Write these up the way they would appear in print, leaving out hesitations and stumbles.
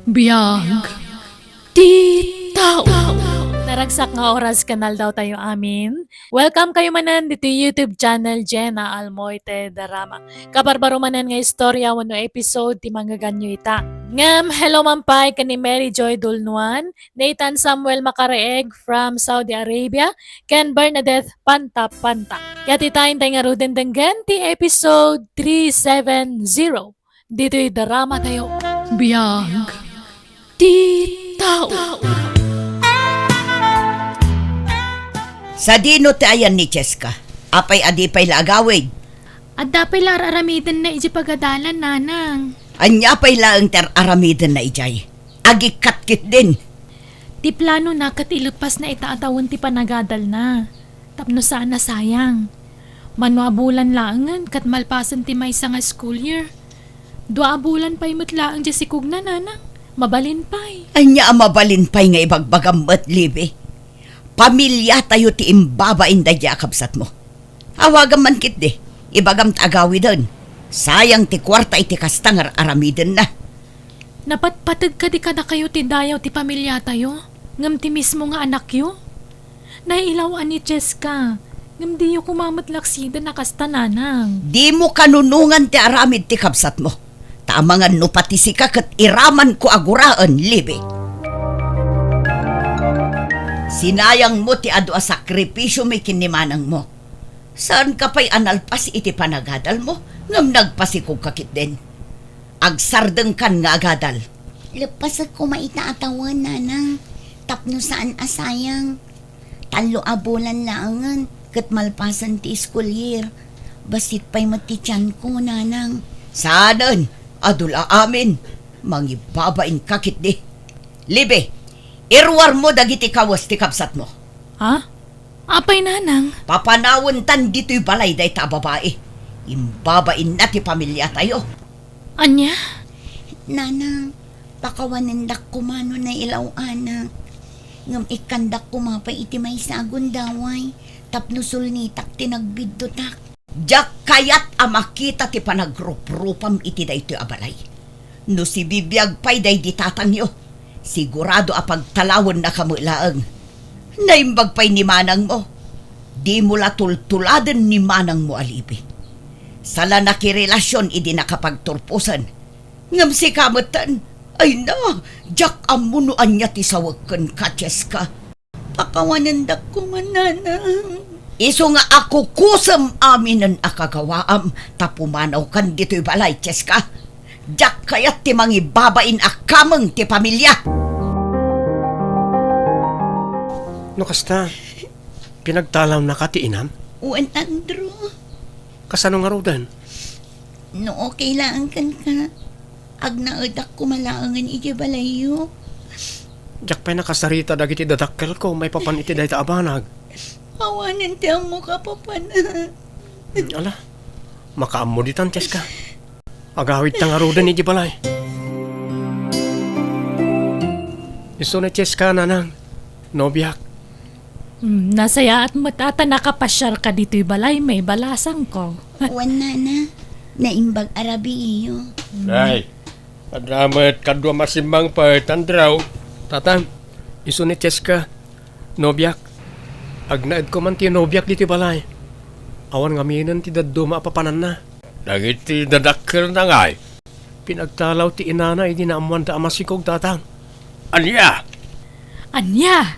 Biag, di tao. Naragsak nga oras kanal daw tayo amin. Welcome kayo manan dito YouTube channel JENA ALMOITE DRAMA. Kabarbaro manan nga istorya wano episode ti manggaganyo ita. Ngam, hello mampay kani Mary Joy Dulnuan, Nathan Samuel Makareeg from Saudi Arabia, Ken Bernadette Panta. Kaya titain tayo nga ruden denggan ti episode 370. Dito'y drama tayo. Biag, di tao. Sa dino ti ayan ni Cheska, apay adipay laagawid. At dapay lararamidan na iji pag-adalan, nanang. Anya pay laang ter aramiden na ijay. Agikatkit din. Ti plano na katilupas na itaatawon ti panagadal na. Tapno sana sayang. Manuabulan laangan kat malpasan ti may nga school year. Dua bulan pa'y matlaang di sikog na, nanang. Mabalin pa'y. Anya mabalin pay nga ibagbagam libi. Pamilya tayo ti imbaba inday yakabsat mo. Awagan man kit de, ibagam tagawi doon. Sayang ti kwarta iti kastangar aramiden na. Napatpatag ka di ka na kayo ti dayaw ti pamilya tayo. Ngam ti mismo nga anak yo. Naiilawaan ni Cheska. Ngam di yo kumamatlaksida na kasta, nanang. Di mo kanunungan ti aramid ti kabsat mo. Tamangan no pati sika kat iraman ko aguraan, libi. Sinayang mo ti adu a sakripisyo may kinimanang mo. Saan ka pa'y analpas iti panagadal mo? Ngam nagpasikog kakit din. Agsardeng kan nga agadal. Lepas ako maitaatawan, nanang. Tapno saan asayang. Talo abulan laangan. Kat malpasan ti school year. Basit pa'y matityan ko, nanang. Saanan? Adula amin. Mangibabain kakit di. Libe, irwar mo dagiti kawas ti kapsat mo. Ha? Apay, nanang? Papanawon tan dito'y balay day ta babae. Imbabain na ti pamilya tayo. Anya? Nanang, pakawanindak kumano na ilaw, anak. Ngam ikandak kumapay iti may sagon daway. Tapno sulnitak tinagbiddotak. Diyak kayat amakita ti panagrupropam iti day ito'y abalay. No si bibiyag pa'y day ditatangyo. Sigurado apagtalawon na kamulaang. Naimbag pa'y ni manang mo. Di mo latultuladen ni manang mo alibi. Sala nakirelasyon idi nakapagturpusan. Ngam si kamatan, ay na, jak amunuan niya ti sawagkan ka, Cheska. Pakawanindak kumananang. Iso nga ako kusam amin ang akagawaam, tapumanaw kan dito'y balay, Cheska. Jak kayat ti mangibabain akamang ti pamilya. No kasta, pinagtalaw na ka ti inam? Uwan, Andrew. Kasano nga rodan? No okay lang kan ka. Agnaudak kumalaangan iti balayo. Diyak pa'y nakasarita dagiti dadakkel ko, may papan iti day ta abanag. Awanin ti ang mukha pa na. Ala, makaammo ditan, Cheska. Agawid ta nga rodan iti balay. Iso na Cheska, nanang. Nobiyak. Nasaya at matata nakapasyar ka dito'y balay, may balasang ko. Uwan, nana. Naimbag arabi iyo. Ay, adramat kadwa masimang pa tandraw. Tatan, iso ni Cheska. Nobiyak. Agnaed ko man ti nobiyak diti balay. Awan nga minan ti daddo maapapanan na. Dagiti dadakkel na ngay. Pinagtalaw ti inana idi naamuan ta amasikog, tatang. Anya? Anya?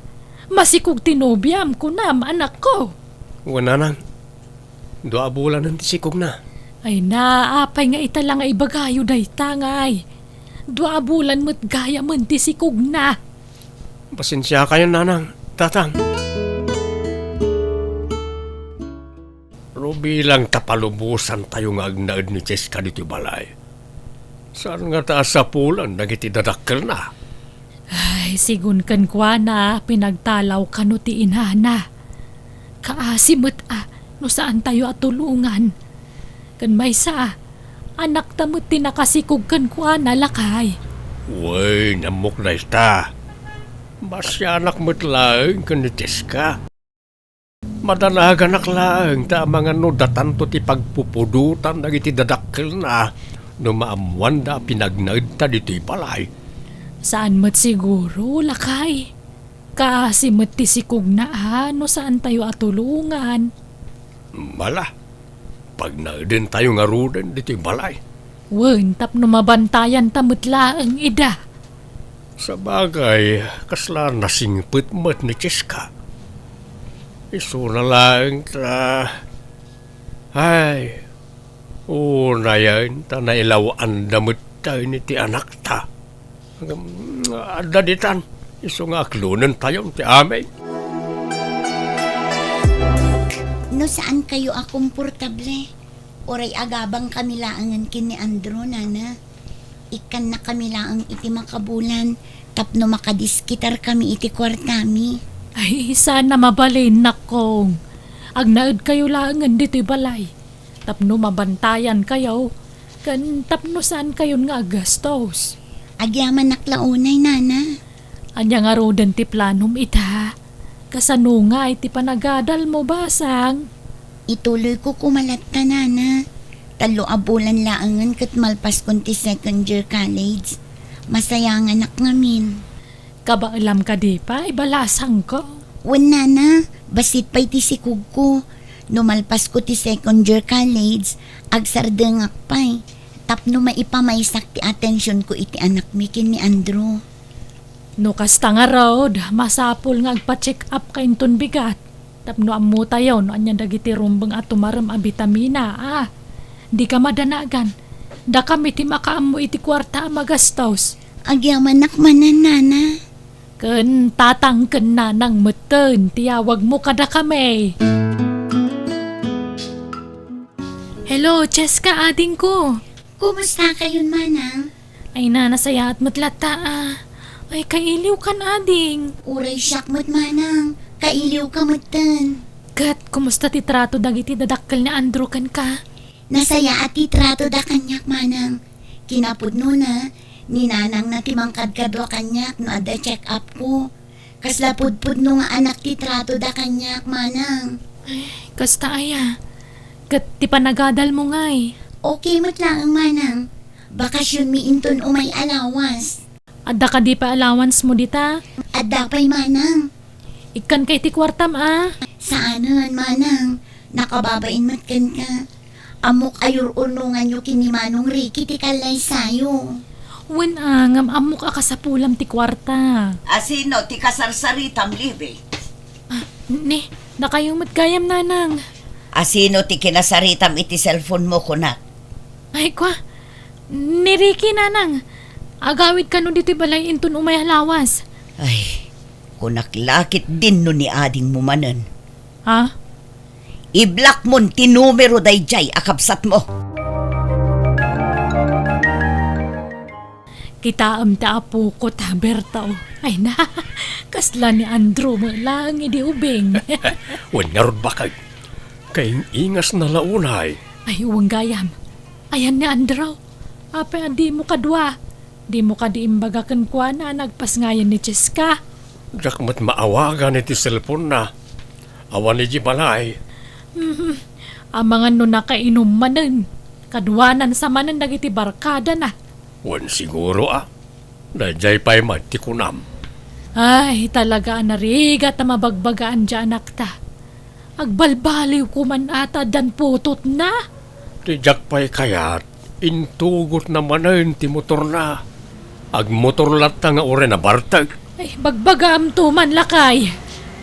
Masikog tinobyam ko na, anak ko. Wananang. Dua bulan ang tisikog na. Ay naapay nga italang nga ibagayo day tangay. Dua bulan mo't gaya man tisikog na. Pasensya kayo, nanang. Tatang. Pero bilang tapalubusan tayo nga agnaed ni Cheska dito balay. Saan nga taas sa pulan nagiti dadakkel na? Ay, sigun kan kwa na, pinagtalaw ka no ti inana. Kaasimot no saan tayo atulungan. Kan may sa, anak tamot ti nakasikog kan kwa na lakay. Uy, namok na ista. Basya anak mo't laeng kan ni Cheska. Madanagan laeng ta mga nudatan to ti pagpupudutan nagiti dadakkel na no maamuan da pinagnaid ta dito'y palay. Saan mo't siguro, lakay? Kasi mo't tisikog na no saan tayo atulungan. Mala, pag na din tayo nga rudan dito yung balay. Wen, tapno mabantayan tamot laang ida. Sa bagay, kasla nasingpit mo't ni Cheska. Iso na lang ta... Ay, una yan, ta nailawaan damot tayo ni ti anak ta. Daditan, iso nga aklunan tayo ti amay. No saan kayo komportable? Oray agabang kami laangan kini Andro, nana. Ikan na kami laang iti makabulan, tapno makadiskitar kami iti kwartami. Ay, sana mabalin nakong. Agnaad kayo laangan dito'y balay. Tapno mabantayan kayo. Kan tapno saan kayo nga agastos. Agyaman naklaunay, nana. Anya nga rodan ti planom ita. Kasano nga iti panagadal mo basang. Ituloy ko kumalat ka, nana. 3 abulan laangan kat malpas kon ti second year college. Masayang anak ngamin. Kaba alam ka di pa, ibalasang ko. Wen, nana, basit pa'y ti sikug ko. Numalpas ko ti second year college, agsardengak pa'y. Tapno maipamaysak ti atensyon ko iti anak mi kin ni Andrew. No kasta nga raod, masapol nga agpa-check up kain ton bigat. Tapno amu tayo, no anya dagiti rumbeng at tumaram a vitamina, Di ka madanagan. Da kami ti makaamu iti kwarta magastos. Agyaman nakmanan, nana. Ken tatang ken nanang meten, tiyawag mo kada kami. Hello, Cheska, ading ko. Kumusta kayon, manang? Ay na, nasaya at matlata Ay, kailiw kan ading. Uray siyak mo't, manang. Kailiw ka mo't-tan. Kat, kumusta ti trato dagiti dadakkel ni Andrew kan ka? Nasaya at itrato da kanyak, manang. Kinapudno na, ninanang na timangkad kadwa kanyak no ada check up ko. Kaslapudpudno nga anak titrato da kanyak, manang. Kasta aya. Kat, ti panagadal mo ngay. Okay mo't lang ang manang. Bakasyon mi inton umay alawas. Adda ka di pa allowance mo dita? Adda pa'y manang. Ikan kay ti kwartam Saanan, manang? Nakababain mo't kan ka. Amok ayur unungan nyo kini Manong Ricky ti kalay sayo. Wen ngam amok akasapulam ti kwarta. Asino ti kasarsaritam libe? Ni, nakayong matgayam nanang. Asino ti kinasaritam iti cellphone mo kunak? Ay kwa, ni Ricky nanang. Agawid ka no dito balay inton umay halawas. Ay, kunak lakit din no ni ading mo manen. Ha? I-block mo ti numero dayjay akabsat mo. Kita ti apo ko ta Berta. Ay na, kasla ni Andrew mo lang idi ubing. Wen nga rod bakag. Kayong ingas na launay. Ay uwang gayam. Ayan ni Andrew. Apa di mo kadwa. Di mo ka di imbagakan kwa na nagpas ngayon ni Cheska. Jak mat maawagan iti cellphone na. Awan ni Jibalay. Ang mga no nakainom manen. Kadwanan sa manen dagiti barkada na. Wen siguro Dayjay pa'y magtikunam. Ay talaga narigat na mabagbagaan dyan akta. Agbalbaliw ko man ata dan putot na. Ti jak pa'y kayat. Intugot naman ti motor na. Agmotor lata nga ore na bartag. Ay bagbagam to man lakay.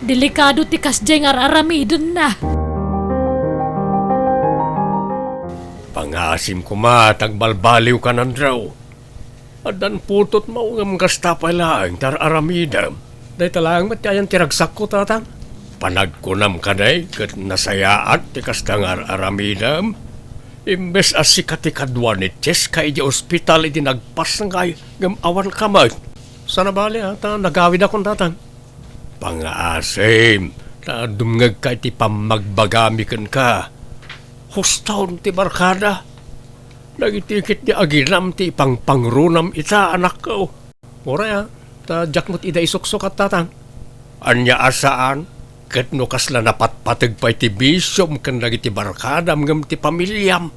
Delikado ti kasjeng aramidon na. Pangasim ko tagbalbaliw ka ng draw. Adan putot maungam gasta pa lang tar aramidam. Day talang matayan tiragsak ko tatang. Panagkunam ka day kat nasayaat ti kastangar aramidam. Imbes as sikati kadwa ni Cheska iti ospital iti nagpas ng kayo gam awan kamay. Sana bali nagawid akong tatang. Pangaasim na dumngag ka iti pamagbagamikan ka. Hustaon ti barkada. Nagitikit di aginam ti pangrunam ita anak ko. Ora ta jakmot ida isuksok at tatang. Anya asaan ket no kasla napatpateg pa iti bisyom ken dagiti barkadam ngem ti pamilyam.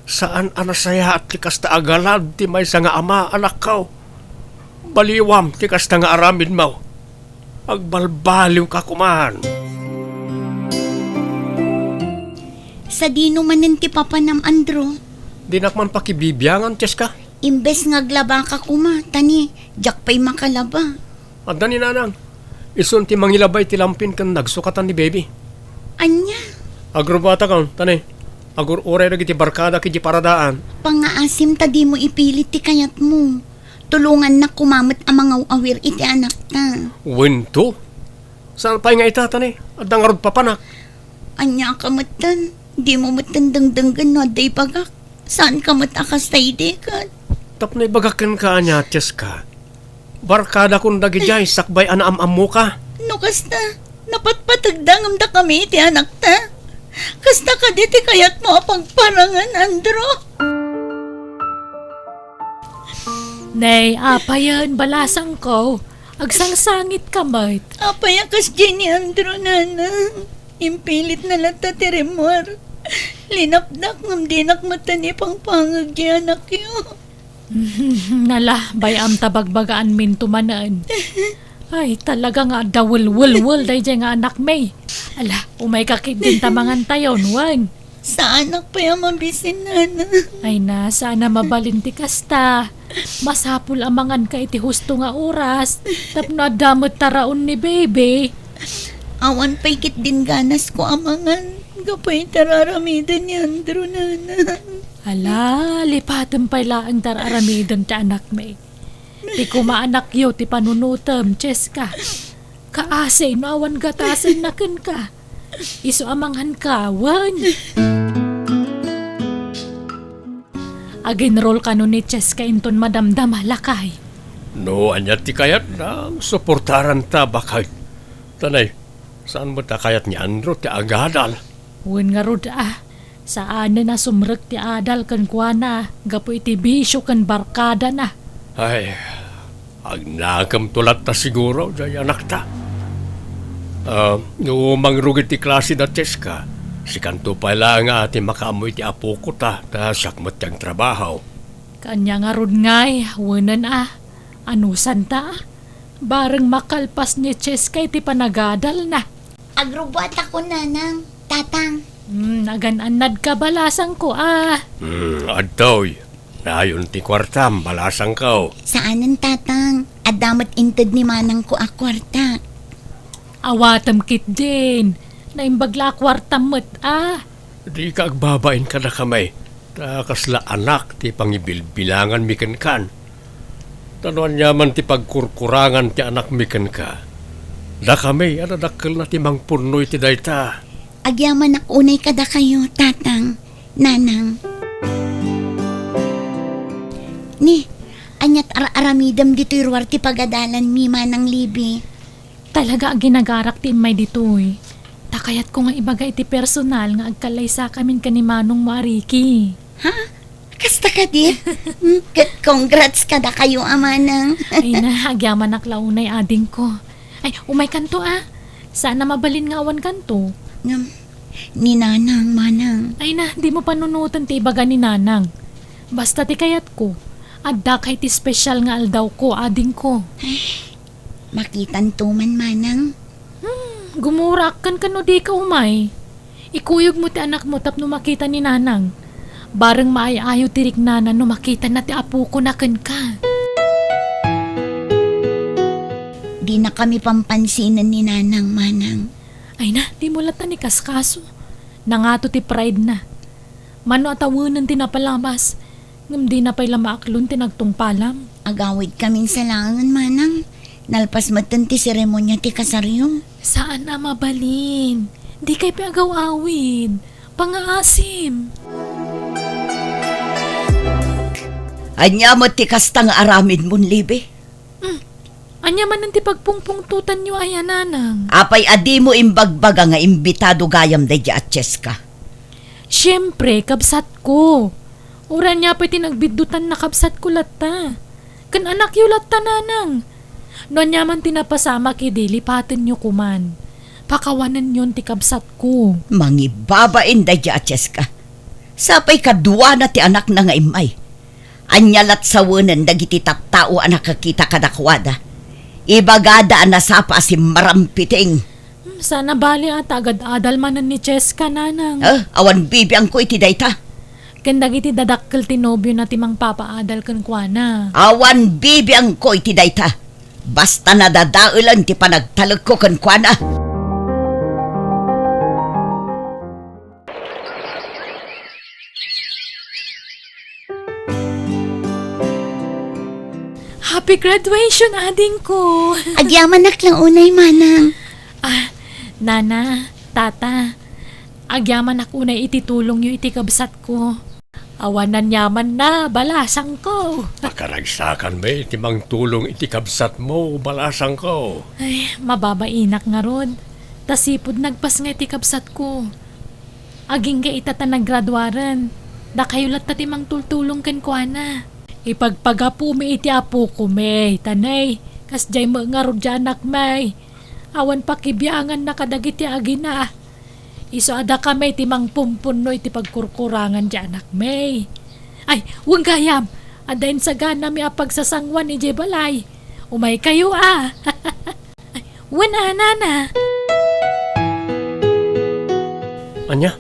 Saan anasaya at ti kasta agalad ti maysa nga ama anak ko. baliwam ti kasta nga aramid mo. Agbalbaliw ka kuman. Sa dino manen ti Papa Nam Andro, Dinak man pakibibiyangan, Cheska. imbes nga glaba ka kuma, tani, jak pa'y makalaba. Adda ni nanang. Isun ti mangilabay ti lampin kan nagsukatan ni baby. Anya, Agrobata kan, tani. Agur oray na ti barkada kiti paradaan. pangaasim ta di mo ipilit ti kayat mo. Tulungan na kumamot ang mga awir iti anak ta. Winto? Saan pa nga ita, tani? Adda nga rod papanak. Anya ka matan, di mo matandang-danggan no day pagak. Saan ka matakas tayo dekat? Tapno ibagakan ka anya, Cheska. Barkada kung dagijay, sakbay anaam-am mo ka. No kasta, napatpatagdangam da kami iti anak ta. Kasta ka diti kayat mo pagparangan, Andro. Nay, apayan, balasang ko. Agsangsangit ka, Mart. Apayakas Jenny Andro nanang. Impilit na lata ti remor. Linapdak ngam dinak matani pang pangag di anak yo. Nala, bayam tabagbagaan min tumanan. Ay, talaga nga dawul-wul-wul day nga anak may. Ala, umay kakit din tamangan tayon, wan. Sa anak pa yung mabisin nanang. Ay na, sana mabalinti kasta. Masapul amangan ka iti husto nga oras. Tapno adamot taraon ni baby. Awan pa'y kit din ganas ko amangan. Kapay tararamidan ni Andro nanang. Ala, lipatan pa ang tararamidan ti anak may. Di ko maanak yo ti panunutam, Cheska. Kaasay no awan gatasan na ken ka. Isu amanghan ka, wan. Aginroll ka no ni Cheska inton madamdam halakay. No, anya ti kayat na suportaran ta bakay. Tanay, saan mo ta kayat ni Andro ti agadal? Wan nga rod saan na sumrek ti adal kan kuana. Gapo iti bisyo kan barkada na. Ay, agnakam tulat ta siguro, jay anak ta. No mangrugit ti klase na Cheska, si kanto pala nga ati makaamoy ti apo ko ta sakmat tiyang trabaho. Kanya nga rod ngay, wanan anusan ta? Bareng makalpas ni Cheska iti panagadal na. Agrubat ako nanang, tatang. Nagananad ka balasang ko Adtoy, nayon ti kwartam, balasang kao. Saanan tatang? Adamat inted ni manang ko akwarta. Awatam kit din. Naimbagla kwartam mo't Di ka agbabain ka na kamay. Ta kasla anak ti pangibilbilangan miken kan. Tanuan yaman ti pagkurkurangan ti anak miken ka. Da kami, adadakkel na ti mangpunoy ti dayta. Agyaman ako unay kada kayo, tatang, nanang. Ni, anyat aramidam dito irwar ti pag-adalan mi manang libi. Talaga ginagarak ti may ditoy. Takayat ko nga ibaga iti personal nga agkalaysa kamin kanimanong Mariki. Ha? Kasta ka di? Congrats kada kayo, amanang. Ay na, agyaman aklaunay ading ko. Ay, umay kanto Sana mabalin nga awan kanto. Ni nanang, manang. Ay na, di mo panunutan ti ibaga ni nanang. Basta ti kayat ko. Adda kay ti special nga aldaw ko, ading ko. Makitan tuman, manang. Gumurak kan kano di ka umay. Ikuyog mo ti anak mo tapno makita ni nanang. Bareng maayayo tirik nanan no makita na ti apo ko na ken ka. Di na kami pampansinan ni nanang, manang. Ay na, di mo lata ni kaskaso. Nangato ti pride na. Mano atawunan ti napalabas. Ngam di na pa'y lamaaklon ti nagtungpalam. Agawid kaming sa langan, manang. Nalpas matan ti seremonya ti kasaryo. Saan na mabalin? Di kay piagaw-awid. Pangaasim. Anya mo ti kasta nga aramid mon libe. Anya man ang ti pagpungpungtutan nyo ay ananang. Apay adi mo imbagbaga nga imbitado gayam day at Cheska. Siyempre, kabsat ko. Uran niya pa'y tinagbidutan na kabsat ko lata. Kan anak yu lata nanang. Noon niya man tinapasama kidi, lipatin nyo kuman. Pakawanan yun ti kabsat ko. Mangibabain day at Cheska. Sapay kadwa na ti anak na nga imay. Anyalat sa wanan dagiti tattao ang nakakita kadakwada. Ibagada ang nasapa si marampiting. Sana bali at agad-adal manan ni Cheska, nanang. Awan bibiyang ko iti dayta. Kandag iti dadakkel ti nobyo na timang papaadal kan kuana. Awan bibiyang ko iti dayta. Basta nadadaulan ti panagtalag ko kan kuana. Happy graduation, ading ko. Agyaman naklang unay, manang. Nana, tata, agyaman ako na ititulong yu iti kabsat ko. Awanan yaman na, balasang ko. Makaragsakan may timang tulong iti kabsat mo, balasang ko. Ay, mababainak nga rod. Tasipod nagpas nga iti kabsat ko. Aging ga itata naggraduaran. Da kayo lat timang tultulong kan kuana. Ipagpagapu mi iti apo ko may, tanay. Kasjay mo nga rod janak may. Awan pakibiyangan na kadagiti agina. Iso ada kami timang pumpuno iti pagkurkurangan di anak may. Ay, huwag gayam. Adain sa gana mi apagsasangwan ni Jebalay. Umay kayo Ay, wana, nana. Anya?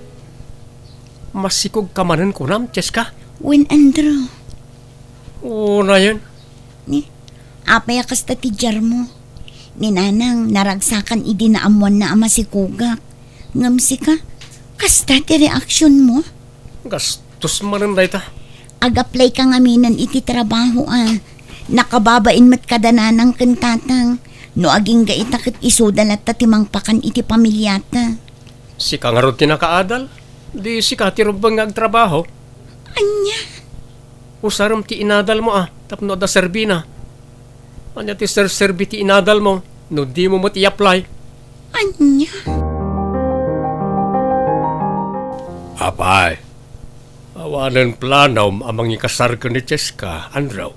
Masikog kamanan ko nam, Cheska? Wen Andrew. Oo na yan. Ni, apay kasta ti jar mo. Ni nanang naragsakan idi na amuan na ama si Kugak. Ngamsi ka, kasta ti reaksyon mo. Gastos manan dayta. Ag-apply ka ngaminan iti trabaho Nakababain mat kadananang kentatang. No aging ga itakit isudalat ta timang pakan iti pamilyata. Si ka nga ron tinakaadal. Di si ka tirubang agtrabaho. Anya, Usaram ti inadal mo tapno da serbina. Anya ti serbi ti inadal mo, no di mo ti apply. anya. Apay, awanan planom amang ikasar ka ni Cheska, Andrew.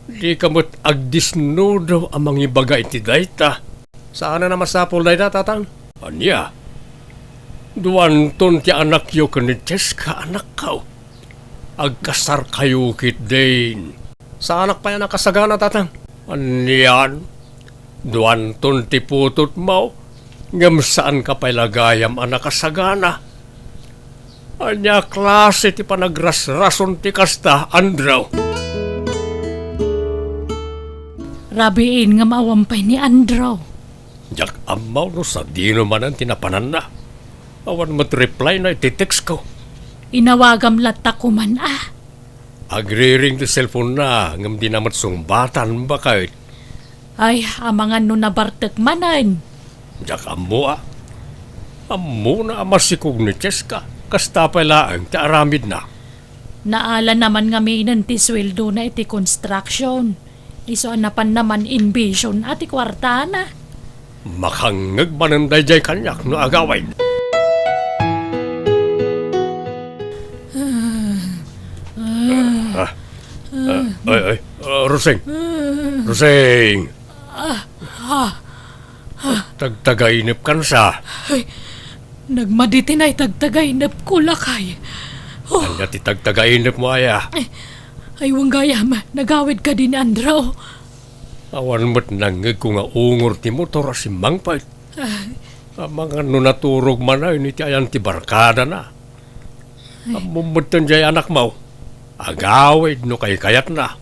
Di kamot agdisnudo amang ibaga iti dayta. Saan na masapol dayta, tatang? Anya, duwanton ti anak yo ka ni Cheska, anak kao. Agkasar kayo kit din. Sa anak pa yan nakasagana, tatang. Anyan, duwanton ti putot mo. Ngam saan ka pa'y lagayam ang nakasagana. Anya klase ti panagrasrason ti kasta, Andrew. Rabiin nga maawampay ni Andrew. Jak amaw no sa dino man ang tinapanan na. Awan mat-reply na iti-text ko. Inawagam latta ko man Agri-ring ti cellphone na, ngam di namat sungbatan ba kahit. Ay, amangan no nabartek manan. Jak amo Amo na amasikog ni Cheska. Kasta pala ang taaramid na. Naala naman nga may ti sweldo na iti construction. Iso anapan naman invision at ikwarta na. Makangag mananday jay kanyak no agaway. Roseng. Tagtagainip kan sa. Ay, nagmaditi na'y tagtagainap ko lakay. Anya ti tagtagainip mo aya. Ay, wanggayam, nagawid ka din, Andrew. Awan mo't nangag ko nga ungor ti motor si Mangpay. Mga no naturog man ay ni ti ayan ti barkada na. Amumutan jay anak mo. Agawid no kay kayat na.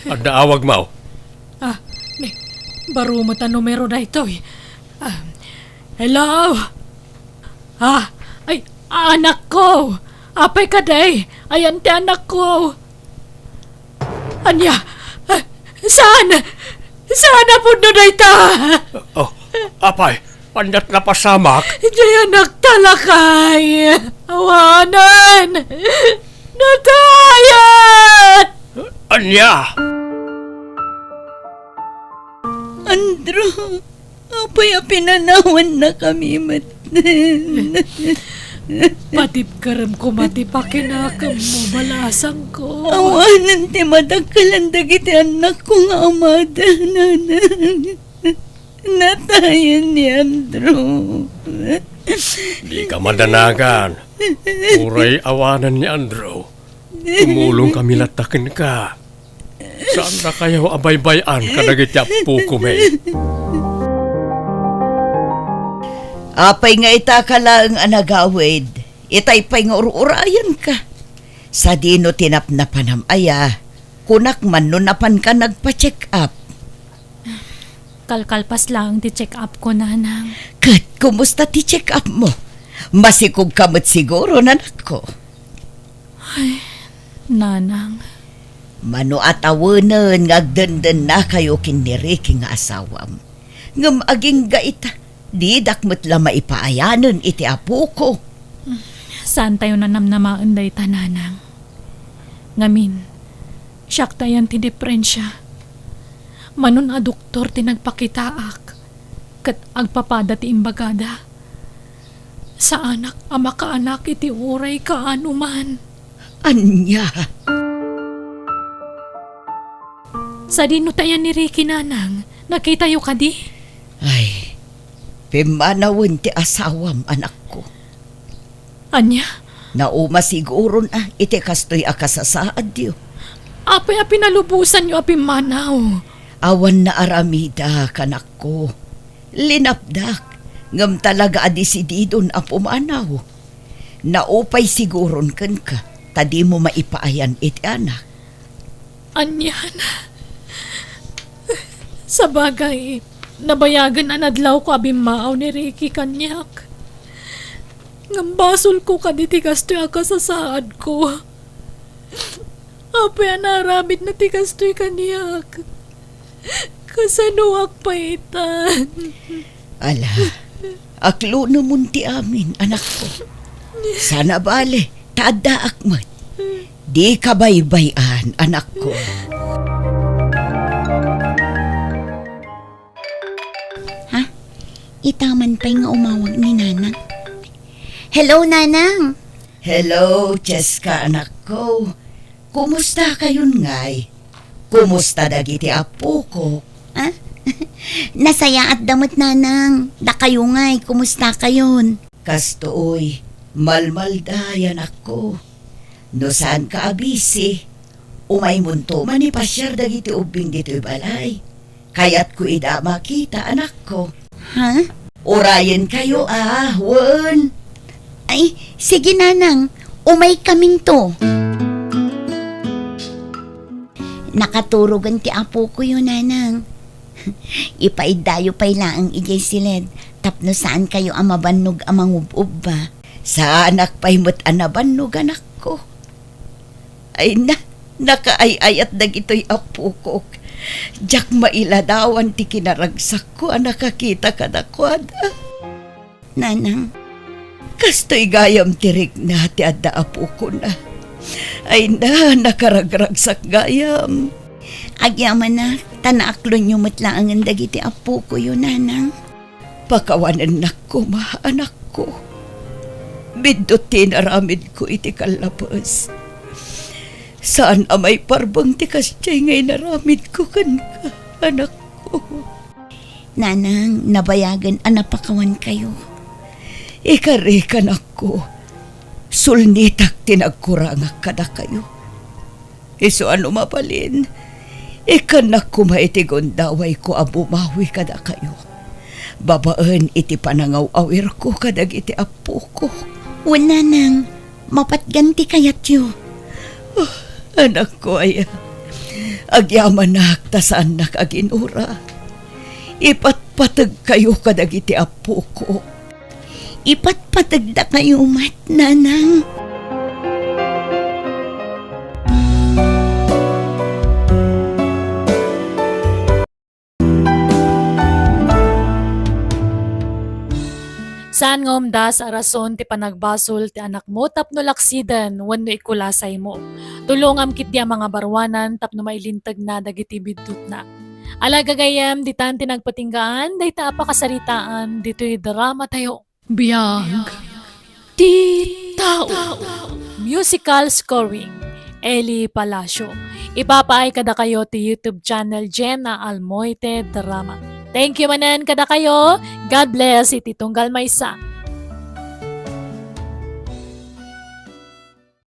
Ada awag mo. Baro mo ta numero na ito eh. Hello? Ay, anak ko! Apay ka day! Ayan ti anak ko! Anya? Saan? Saan na po na ita? Apay, pandat na pasamak. Diyan nagtalakay! Awanan! Natayan! Anya! Andrew, apay pinanawan na kami Patip karam ko matipakinakam mo balasang ko. Awanan ti madagkalan dagiti anak ko nga amada nanang. Natayan ni Andrew. Di ka madanagan. Uray awanan ni Andrew. Tumulong kami latakin ka. Saan na kayo abay-bayan kadagiti apo ko, may? Apay nga ita ka lang anagawid. Itay pa'y nga urayan ka. Sa dino tinapnapan aya, kunak man no napan ka nagpa-check up. Kalkalpas lang ti check up ko, nanang. Kat, kumusta ti check up mo? Masikog kamot siguro, nanak ko. Nanang, Mano atawanan ngagdandan na kayo kiniriki nga asawam. Ngam aging gaita, di dakmat la maipaayanan iti apo ko. saan tayo nanamnamaan day ta, nanang? Ngamin, siyak tayan ti diferensya. Manon a doktor ti nagpakitaak, kat agpapada ti imbagada. Sa anak, ama ka anak iti uray kaano man. Anya, Sa dino tayan ni Ricky, nanang, nakita yu ka di? ay, pimanawin ti asawam anak ko. Anya, Nauma siguro na iti kastoy akasasaad diyo. apay a pinalubusan yu api manaw. Awan na aramida kanak ko. Linapdak, ngam talaga adisididon a pumanaw. Naupay siguron kan ka, tadi mo maipaayan iti anak. Anyan. Sa bagay, nabayagan anadlaw ko abim maaw ni Ricky kanyak. Ngambasol ko kaditi kastoy akasasaad ko. Apay naramid na ti kastoy kanyak. Kasanuak paitan. Ala, aklo naman ti amin, anak ko. Sana bale, tada akmat. Di ka baybayan, anak ko. Itaman pa'y nga umawag ni Nanang. Hello, Nanang! Hello, Cheska, anak ko. Kumusta kayon ngay? Kumusta dagiti apo ko? Ah? Nasaya at damot, Nanang. Da kayo nga'y, kumusta kayon? Kastoy, malmaldayan ako. No saan ka abisi? Umay munto man ipasyar dagiti ubing dito'y balay. Kaya't ko ida makita, anak ko. Ha? Orayan kayo wan. Ay, sige, Nanang. Umay kaming to. Nakaturugan ti apo ko yun, Nanang. Ipaidayo pa'y laang ijay silid. Tapno saan kayo amabannog amang ubub ba? Sa anak pa'y mo't anabannog anak ko. Ay nakaayayat dagito'y apo ko. Diyak mailadawan ti kinaragsak ko ang nakakita ka na kwada. Nanang, Kasto'y gayam tirik na ti adda apo ko na. Ay nakaragragsak gayam. agyaman na, tanaaklo nyo matlaangan dagiti apo ko yun, Nanang. Pakawanan na ko, anak ko. Bindot tinaramid ko iti kalabas. Saan amay parbang ti kastyay ngay naramid ko kan ka, anak ko. Nanang, nabayagan anapakawan kayo. Ikarikan ako. Sulnitak tinagkurangak kada kayo. Iso ano mapalin, ikanak ko maitigon daway ko abumawi kada kayo. Babaan iti panangaw-awir ko kadag iti apo ko. Wala nang, mapatganti kayat yo. Anak ko ay agyaman na tasaan na kaginura. Ipatpatag kayo kadag iti apo ko. Ipatpatag da kayo mat, Nanang. Saan nga umdas a rason ti panagbasol ti anak mo tapno laksidan wenno ikulasay mo. Tulongam kit di mga barwanan tapno mailintag na dagiti bidut na. Alagagayam ditan tinagpatinggaan dayta apakasaritaan dito'y drama tayo. Biag. Ti tao. Musical scoring Eli Palacio. Ipapaay kada kayo ti YouTube channel JENA ALMOITE DRAMA. Thank you manan kada kayo. God bless iti tunggal maysa.